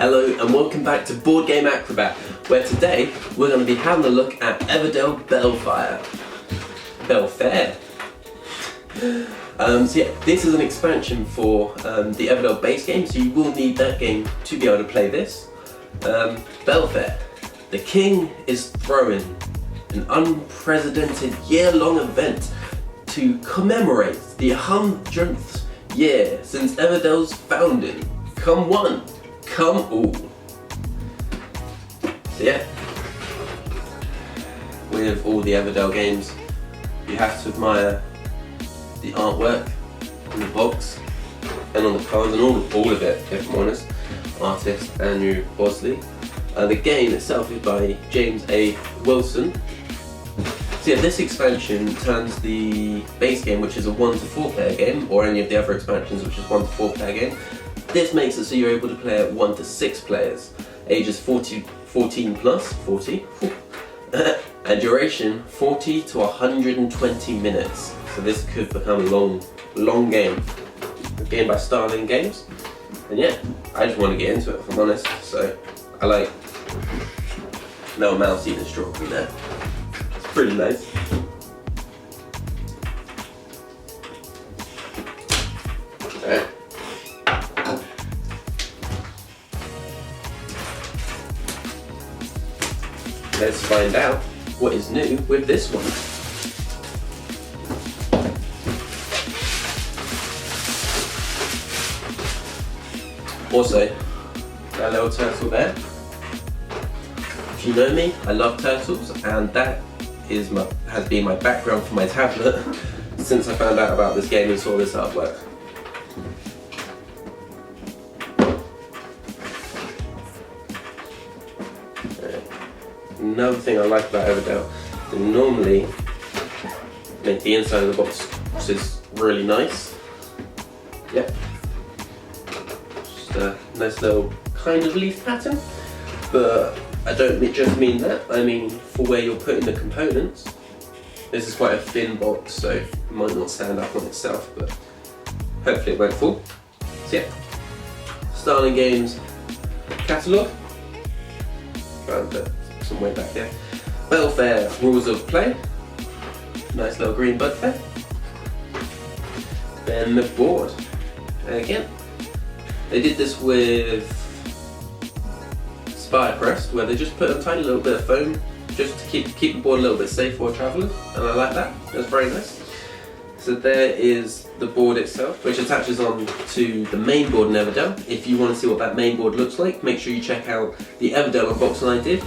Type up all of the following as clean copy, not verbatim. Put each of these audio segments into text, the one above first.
Hello and welcome back to Board Game Acrobat, where today we're going to be having a look at Everdell Bellfaire. So yeah, this is an expansion for the Everdell base game, so you will need that game to be able to play this. Bellfaire. The king is throwing an unprecedented year-long event to commemorate the 100th year since Everdell's founding. Come one, come all. So yeah, with all the Everdell games, you have to admire the artwork in the box and on the cards and all of it, if I'm honest. Artist Andrew Bosley. The game itself is by James A. Wilson. So yeah, this expansion turns the base game, which is a 1 to 4 player game, or any of the other expansions, which is 1 to 4 player game. This makes it so you're able to play at 1 to 6 players, ages 14 plus, 40, and duration 40 to 120 minutes. So this could become a long game. A game by Starling games. And yeah, I just want to get into it, if I'm honest. So I like no mouse eating strawberry there. It's pretty nice. Alright. Let's find out what is new with this one. Also, that little turtle there. If you know me, I love turtles, and that has been my background for my tablet since I found out about this game and saw this artwork. Another thing I like about Everdell, they normally make the inside of the box is really nice. Yep. Just a nice little kind of leaf pattern, but I don't just mean that, I mean for where you're putting the components. This is quite a thin box, so it might not stand up on itself, but hopefully it won't fall. So yeah, Starling Games catalogue. Found some way back there. Bellfaire rules of play. Nice little green bud there. Then the board. And again, they did this with Crest, where they just put a tiny little bit of foam just to keep the board a little bit safe while travelling, and I like that. That's very nice. So there is the board itself, which attaches on to the main board in Everdell. If you want to see what that main board looks like, make sure you check out the Everdell unboxing I did.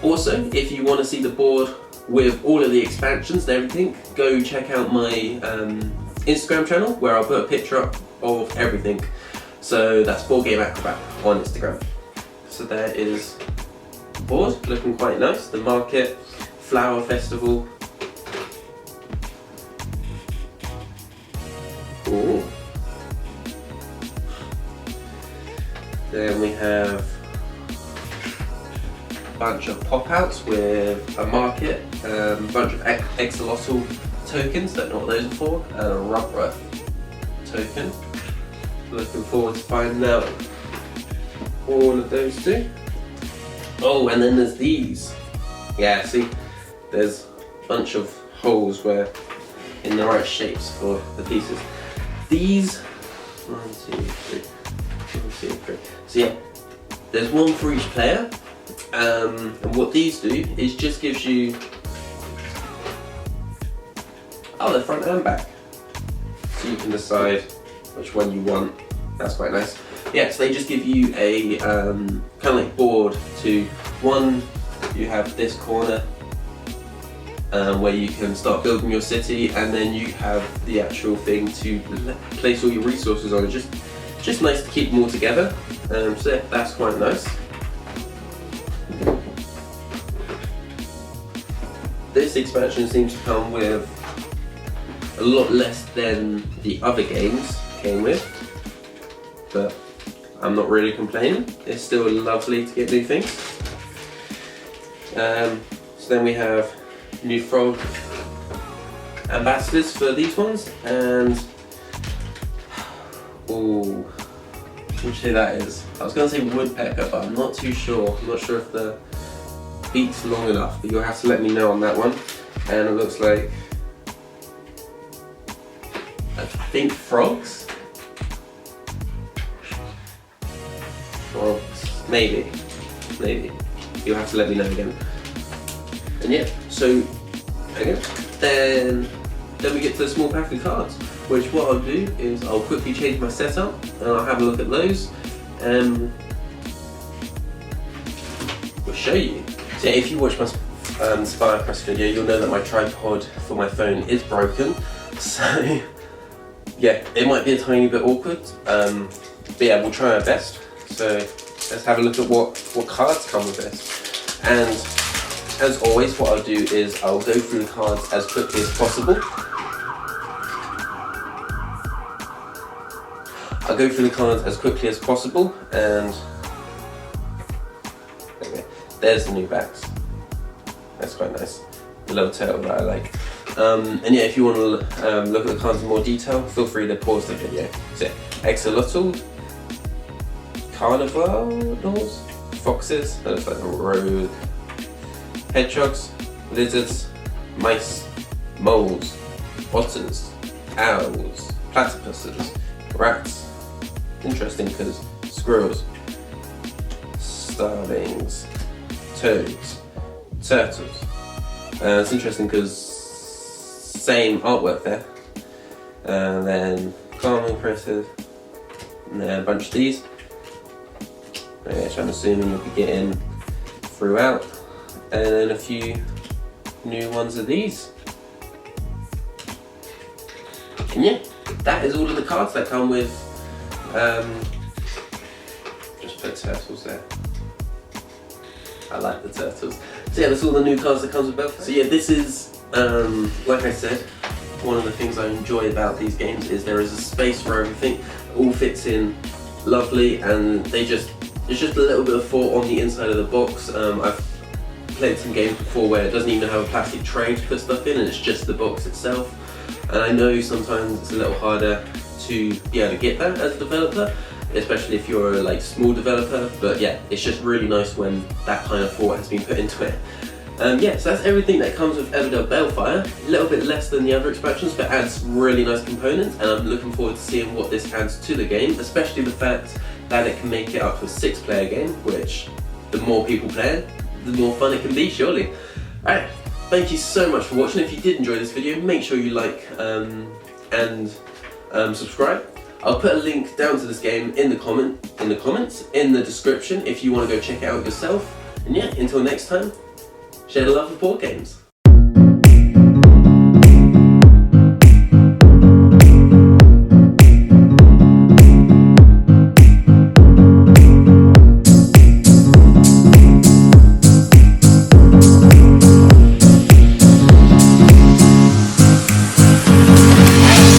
Also, if you want to see the board with all of the expansions and everything, go check out my Instagram channel, where I'll put a picture up of everything. So that's Board Game Acrobat on Instagram. So there is the board, looking quite nice. The market, flower festival. Ooh. Then we have a bunch of pop-outs with a market, a bunch of axolotl tokens, don't know what those are for, and a rubber token. Looking forward to finding out all of those too. Oh, and then there's these. Yeah, see, there's a bunch of holes where in the right shapes for the pieces. These, 1, 2, 3, 1, 2, 3. So yeah, there's one for each player, and what these do is just gives you, the front and back, so you can decide which one you want. That's quite nice. Yeah, so they just give you a kind of like board to, one, you have this corner where you can start building your city, and then you have the actual thing to place all your resources on. It's just nice to keep them all together. So yeah, that's quite nice. This expansion seems to come with a lot less than the other games came with, but I'm not really complaining. It's still lovely to get new things. So then we have new frog ambassadors for these ones, and ooh, Which that is. I was going to say woodpecker, but I'm not too sure. I'm not sure if the beak's long enough, but you'll have to let me know on that one. And it looks like, I think frogs? Frogs, maybe. You'll have to let me know again. And yeah, so again, then we get to the small pack of cards, which what I'll do is I'll quickly change my setup and I'll have a look at those and we'll show you. So if you watch my Spire Press video, you'll know that my tripod for my phone is broken, so yeah, it might be a tiny bit awkward, but yeah, we'll try our best. So let's have a look at what cards come with this. And as always, what I'll do is I'll go through the cards as quickly as possible. And okay, there's the new backs. That's quite nice. The little tail that I like. And yeah, if you want to look at the cards in more detail, feel free to pause the video. So, Axolotl, Carnivals, Foxes, that looks like a rogue, Hedgehogs, Lizards, Mice, Moles, Otters, Owls, Platypuses, Rats. Interesting because squirrels, starlings, toads, turtles. It's interesting because same artwork there. And then calming presses, and then a bunch of these, which I'm assuming you'll be getting throughout, and then a few new ones of these. And yeah, that is all of the cards that come with. Just put turtles there. I like the turtles. So yeah, that's all the new cards that comes with Bellfaire. So yeah, this is, like I said, one of the things I enjoy about these games is there is a space for everything. It all fits in lovely, and there's just a little bit of thought on the inside of the box. I've played some games before where it doesn't even have a plastic tray to put stuff in, and it's just the box itself. And I know sometimes it's a little harder to be able to get that as a developer, especially if you're a small developer, but yeah, it's just really nice when that kind of thought has been put into it. Yeah, so that's everything that comes with Everdell Bellfaire. A little bit less than the other expansions, but adds really nice components, and I'm looking forward to seeing what this adds to the game, especially the fact that it can make it up to a 6-player game, which the more people play it, the more fun it can be, surely. Alright, thank you so much for watching. If you did enjoy this video, make sure you like and subscribe. I'll put a link down to this game in the comments, in the description, if you want to go check it out yourself. And yeah, until next time, share the love of board games.